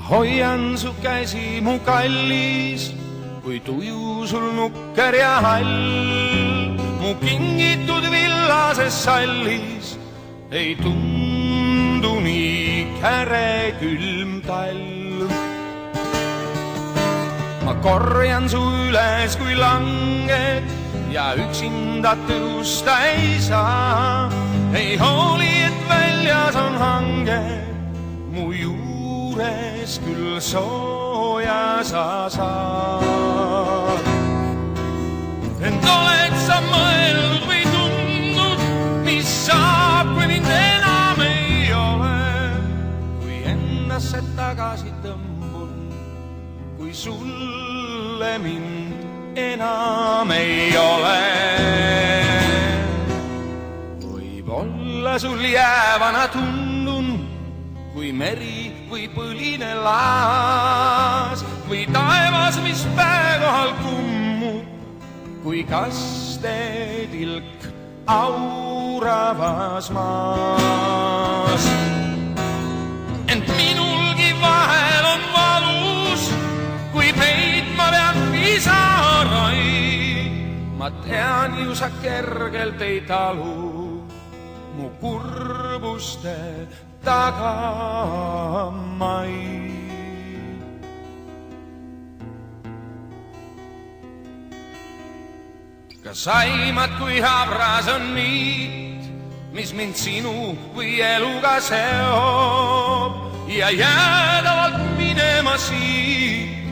hoian su käsi, mu kallis, kui tuju sul nukker ja hall. Mu kingitud villases sallis ei tundu nii käre külm talv. Ma korjan su üles, kui langed ja üksinda tõusta ei saa. Ei hooli, et väljas on hange, mu juures küll sooja sa saad. Ent oled sa mõelnud või tundnud, mis saab, kui mind enam ei ole? Kui endasse tagasi tõmbun, kui sulle mind enam ei ole. Võib-olla sul jäävana tundun, kui meri või põline laas või taevas, mis päekohal kummub, kui kastetilk auravas maas. Ent minulgi vahel on valus, kui peitma peab pisaraid. Ma tean ju, sa kergelt ei talu mu kurbuste tagamaid. Kas aimad, kui habras on niit, mis mind sinu või eluga seob ja jäädavalt minema siit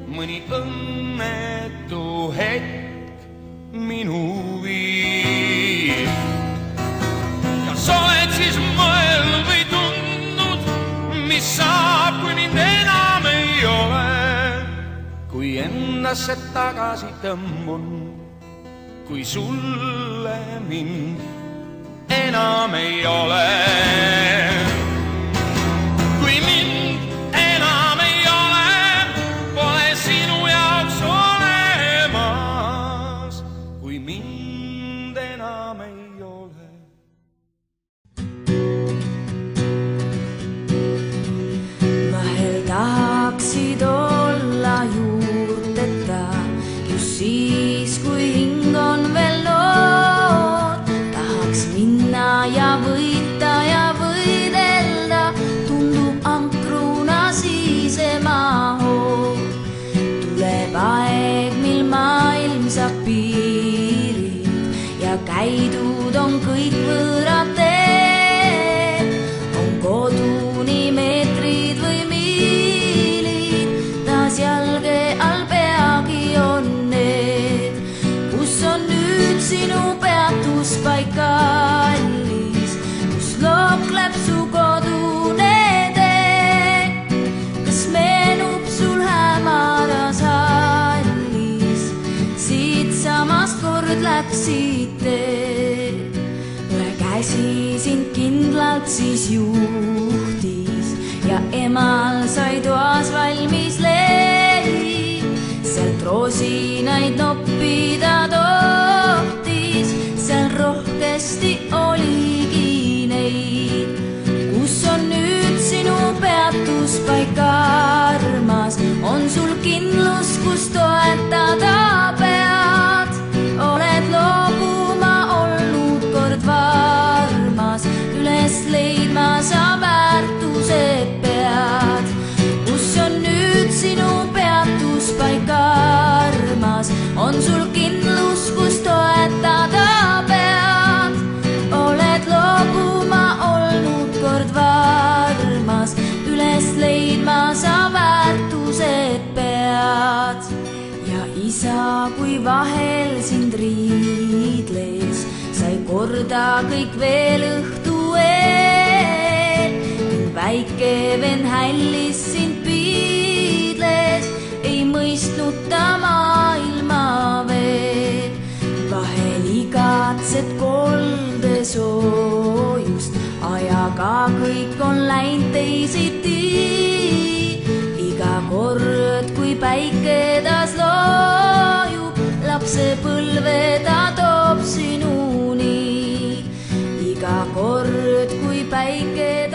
mõni õnnetu hetk minu viib. Kas oled siis mõelnud või tundnud, mis saab, kui mind enam ei ole? Kui endasse tagasi tõmbun, kui sulle mind enam ei ole. Kui mind enam ei ole, pole sinu jaoks olemas. Kui mind enam ei ole. Vahel tahaksid olla juurdeta, just siis, kui hing on veel noor. Tahaks minna ja võita ja võidelda, tundub ankruna siisema hoog. Tuleb aeg, mil maailm saab piirid ja käidud on kõik võõrad teed. On koduni meetrid või miilid, taas jalge all peagi on need. Kus on nüüd sinu peatuspaik kallis, kus lookleb su kodune tee? Kas meenub sul hämaras hallis, siit samast kord läksid teed? Üle käsi sind kindlalt siis juhtis ja emal sai toas valmis leib. Sealt roosinaid noppida tohtis, seal rohkesti oligi neid. Kus on nüüd sinu peatuspaik armas, on sul kindlus, kus toetada pead? Oled loobuma olnud kord varmas, üles leidma sa väärtused pead. Kus on nüüd sinu peatuspaik armas, on sul kindlus, kus toetada pead? Oled loobuma olnud kord varmas, üles leidma sa väärtused pead. Ja isa, kui vahel sind riidles, sai korda kõik veel õhtu eel. Väike vend hällis sind piidles, ei mõistnud ta maailma veel. Vahel igatsed kolde soojust, ajaga kõik on läinud teisiti. Iga kord, kui päike taas loojub, lapsepõlve ta toob sinuni. Iga kord, kui päike